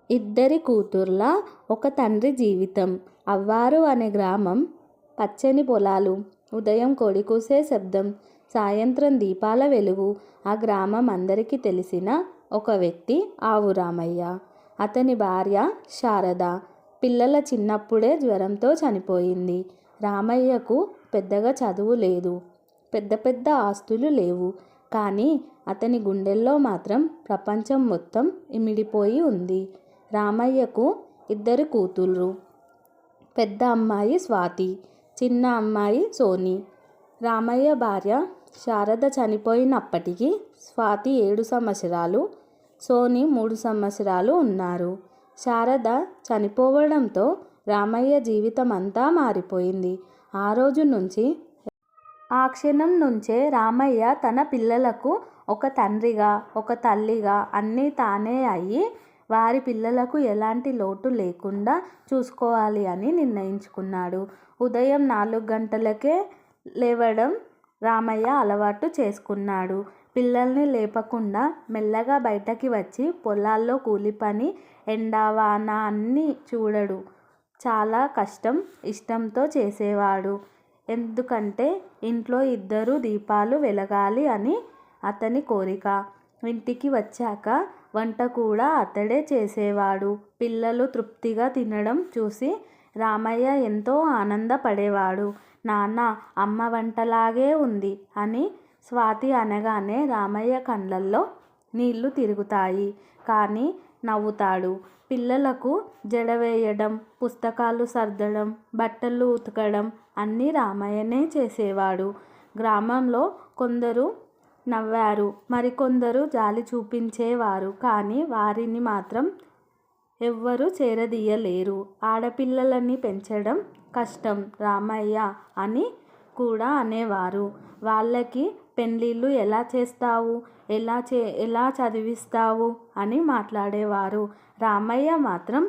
ఇద్దరి కూతుర్ల ఒక తండ్రి జీవితం. అవ్వారు అనే గ్రామం. పచ్చని పొలాలు, ఉదయం కోడికూసే శబ్దం, సాయంత్రం దీపాల వెలుగు. ఆ గ్రామం అందరికీ తెలిసిన ఒక వ్యక్తి ఆవు రామయ్య. అతని భార్య శారద. పిల్లల చిన్నప్పుడే జ్వరంతో చనిపోయింది. రామయ్యకు పెద్దగా చదువు లేదు, పెద్ద పెద్ద ఆస్తులు లేవు. కానీ అతని గుండెల్లో మాత్రం ప్రపంచం మొత్తం ఇమిడిపోయి ఉంది. రామయ్యకు ఇద్దరు కూతుళ్ళు. పెద్ద అమ్మాయి స్వాతి, చిన్న అమ్మాయి సోని. రామయ్య భార్య శారద చనిపోయినప్పటికీ స్వాతి 7 సంవత్సరాలు, సోని 3 సంవత్సరాలు ఉన్నారు. శారద చనిపోవడంతో రామయ్య జీవితం అంతా మారిపోయింది. ఆ రోజు నుంచి, ఆ క్షణం నుంచే రామయ్య తన పిల్లలకు ఒక తండ్రిగా, ఒక తల్లిగా అన్నీ తానే అయ్యి వారి పిల్లలకు ఎలాంటి లోటు లేకుండా చూసుకోవాలి అని నిర్ణయించుకున్నాడు. ఉదయం 4 గంటలకే లేవడం రామయ్య అలవాటు చేసుకున్నాడు. పిల్లల్ని లేపకుండా మెల్లగా బయటకి వచ్చి పొలాల్లో కూలి పని, ఎండ వాన అన్నీ చూడడు. చాలా కష్టం, ఇష్టంతో చేసేవాడు. ఎందుకంటే ఇంట్లో 2 దీపాలు వెలగాలి అని అతని కోరిక. ఇంటికి వచ్చాక వంట కూడా అతడే చేసేవాడు. పిల్లలు తృప్తిగా తినడం చూసి రామయ్య ఎంతో ఆనందపడేవాడు. నాన్న, అమ్మ వంటలాగే ఉంది అని స్వాతి అనగానే రామయ్య కళ్ళల్లో నీళ్లు తిరుగుతాయి. కానీ నవ్వుతాడు. పిల్లలకు జడ వేయడం, పుస్తకాలు సర్దడం, బట్టలు ఉతకడం అన్నీ రామయ్యనే చేసేవాడు. గ్రామంలో కొందరు నవ్వారు, మరికొందరు జాలి చూపించేవారు. కానీ వారిని మాత్రం ఎవ్వరూ చేరదీయలేరు. ఆడపిల్లలని పెంచడం కష్టం రామయ్య అని కూడా అనేవారు. వాళ్ళకి పెళ్ళిళ్ళు ఎలా చేస్తావు, ఎలా చదివిస్తావు అని మాట్లాడేవారు. రామయ్య మాత్రం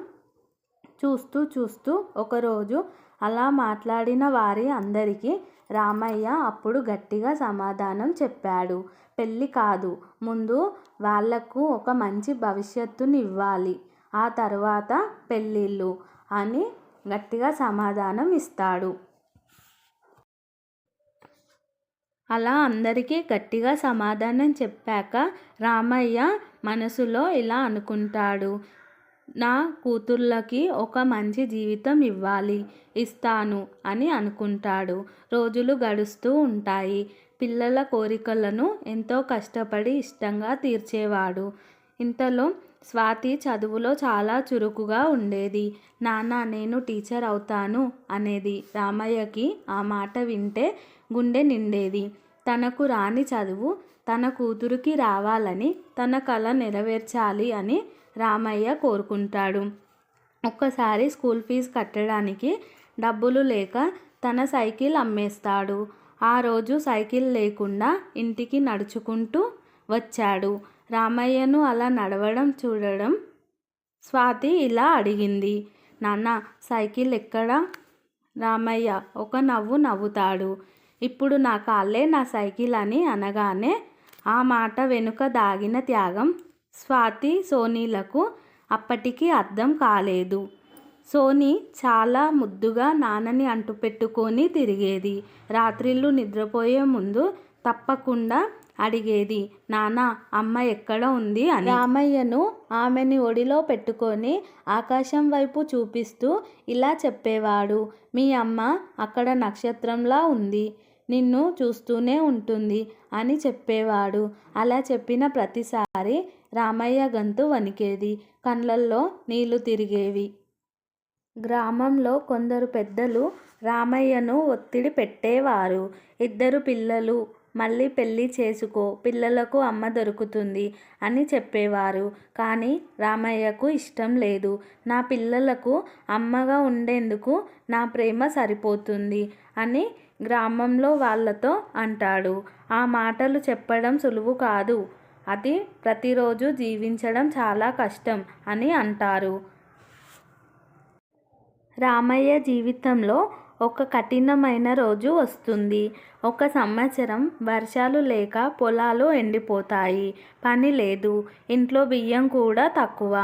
చూస్తూ చూస్తూ ఒకరోజు అలా మాట్లాడిన వారి అందరికీ రామయ్య అప్పుడు గట్టిగా సమాధానం చెప్పాడు. పెళ్ళి కాదు, ముందు వాళ్లకు ఒక మంచి భవిష్యత్తుని ఇవ్వాలి, ఆ తర్వాత పెళ్ళిళ్ళు అని గట్టిగా సమాధానం ఇస్తాడు. అలా అందరికీ గట్టిగా సమాధానం చెప్పాక రామయ్య మనసులో ఇలా అనుకుంటాడు. నా కూతుర్లకి ఒక మంచి జీవితం ఇస్తాను అని అనుకుంటాడు. రోజులు గడుస్తూ ఉంటాయి. పిల్లల కోరికలను ఎంతో కష్టపడి ఇష్టంగా తీర్చేవాడు. ఇంతలో స్వాతి చదువులో చాలా చురుకుగా ఉండేది. నాన్న, నేను టీచర్ అవుతాను అనేది. రామయ్యకి ఆ మాట వింటే గుండె నిండేది. తనకు రాని చదువు తన కూతురికి రావాలని, తన కల నెరవేర్చాలి అని రామయ్య కోరుకుంటాడు. ఒక్కసారి స్కూల్ ఫీజు కట్టడానికి డబ్బులు లేక తన సైకిల్ అమ్మేస్తాడు. ఆ రోజు సైకిల్ లేకుండా ఇంటికి నడుచుకుంటూ వచ్చాడు. రామయ్యను అలా నడవడం చూడడం స్వాతి ఇలా అడిగింది. నాన్న, సైకిల్ ఎక్కడా? రామయ్య ఒక నవ్వు నవ్వుతాడు. ఇప్పుడు నా కాళ్ళే నా సైకిల్ అని అనగానే ఆ మాట వెనుక దాగిన త్యాగం స్వాతి, సోనీలకు అప్పటికి అర్థం కాలేదు. సోని చాలా ముద్దుగా నాన్నని అంటుపెట్టుకొని తిరిగేది. రాత్రిళ్ళు నిద్రపోయే ముందు తప్పకుండా అడిగేది, నాన్న, అమ్మ ఎక్కడ ఉంది అని. రామయ్యను ఆమెని ఒడిలో పెట్టుకొని ఆకాశం వైపు చూపిస్తూ ఇలా చెప్పేవాడు. మీ అమ్మ అక్కడ నక్షత్రంలా ఉంది, నిన్ను చూస్తూనే ఉంటుంది అని చెప్పేవాడు. అలా చెప్పిన ప్రతిసారి రామయ్య గొంతు వణికేది, కళ్ళల్లో నీళ్లు తిరిగేవి. గ్రామంలో కొందరు పెద్దలు రామయ్యను ఒత్తిడి పెట్టేవారు. 2 పిల్లలు, మళ్ళీ పెళ్ళి చేసుకో, పిల్లలకు అమ్మ దొరుకుతుంది అని చెప్పేవారు. కానీ రామయ్యకు ఇష్టం లేదు. నా పిల్లలకు అమ్మగా ఉండేందుకు నా ప్రేమ సరిపోతుంది అని గ్రామంలో వాళ్ళతో అంటాడు. ఆ మాటలు చెప్పడం సులువు కాదు, అది ప్రతిరోజు జీవించడం చాలా కష్టం అని అంటారు. రామయ్య జీవితంలో ఒక కఠినమైన రోజు వస్తుంది. ఒక సంవత్సరం వర్షాలు లేక పొలాలు ఎండిపోతాయి. పని లేదు. ఇంట్లో బియ్యం కూడా తక్కువ.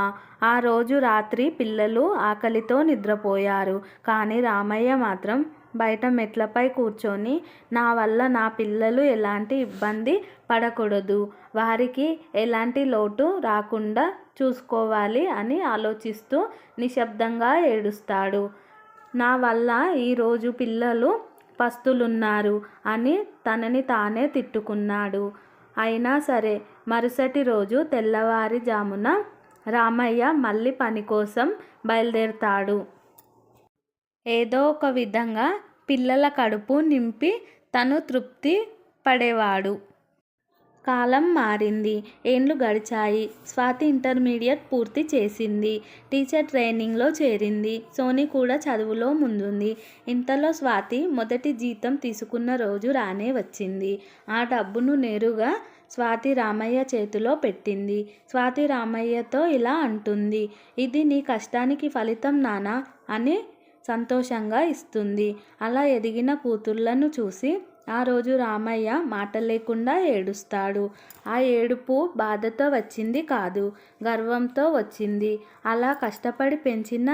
ఆ రోజు రాత్రి పిల్లలు ఆకలితో నిద్రపోయారు. కానీ రామయ్య మాత్రం బయట మెట్లపై కూర్చొని నా వల్ల నా పిల్లలు ఎలాంటి ఇబ్బంది పడకూడదు, వారికి ఎలాంటి లోటు రాకుండా చూసుకోవాలి అని ఆలోచిస్తూ నిశ్శబ్దంగా ఏడుస్తాడు. నా వల్ల ఈరోజు పిల్లలు పస్తులున్నారు అని తనని తానే తిట్టుకున్నాడు. అయినా సరే మరుసటి రోజు తెల్లవారుజామున రామయ్య మళ్ళీ పని కోసం బయలుదేరతాడు. ఏదో ఒక విధంగా పిల్లల కడుపు నింపి తను తృప్తి పడేవాడు. కాలం మారింది. ఏండ్లు గడిచాయి. స్వాతి ఇంటర్మీడియట్ పూర్తి చేసింది. టీచర్ ట్రైనింగ్లో చేరింది. సోని కూడా చదువులో ముందుంది. ఇంతలో స్వాతి మొదటి జీతం తీసుకున్న రోజు రానే వచ్చింది. ఆ డబ్బును నేరుగా స్వాతి రామయ్య చేతిలో పెట్టింది. స్వాతి రామయ్యతో ఇలా అంటుంది, ఇది నీ కష్టానికి ఫలితం నానా అని సంతోషంగా ఇస్తుంది. అలా ఎదిగిన కూతుర్లను చూసి ఆ రోజు రామయ్య మాట లేకుండా ఏడుస్తాడు. ఆ ఏడుపు బాధతో వచ్చింది కాదు, గర్వంతో వచ్చింది. అలా కష్టపడి పెంచిన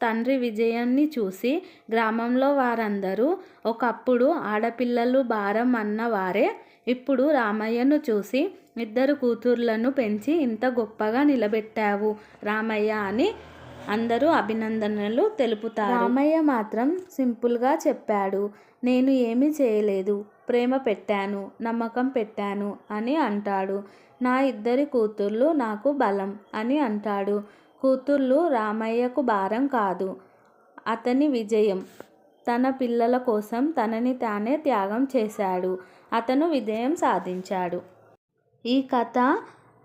తండ్రి విజయాన్ని చూసి గ్రామంలో వారందరూ ఒకప్పుడు ఆడపిల్లలు భారం అన్నవారే ఇప్పుడు రామయ్యను చూసి ఇద్దరు కూతుర్లను పెంచి ఇంత గొప్పగా నిలబెట్టావు రామయ్య అని అందరూ అభినందనలు తెలుపుతారు. రామయ్య మాత్రం సింపుల్గా చెప్పాడు, నేను ఏమీ చేయలేదు, ప్రేమ పెట్టాను, నమ్మకం పెట్టాను అని అంటాడు. నా ఇద్దరి కూతుర్లు నాకు బలం అని అంటాడు. కూతుర్లు రామయ్యకు భారం కాదు, అతని విజయం. తన పిల్లల కోసం తనని తానే త్యాగం చేశాడు. అతను విజయం సాధించాడు. ఈ కథ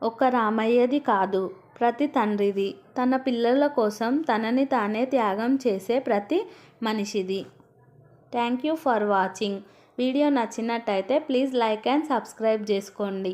ఒక రామయ్యది కాదు, ప్రతి తండ్రిది. తన పిల్లల కోసం తనని తానే త్యాగం చేసే ప్రతి మనిషిది. Thank you for watching. Video నచ్చినట్టయితే ప్లీజ్ లైక్ అండ్ సబ్స్క్రైబ్ చేసుకోండి.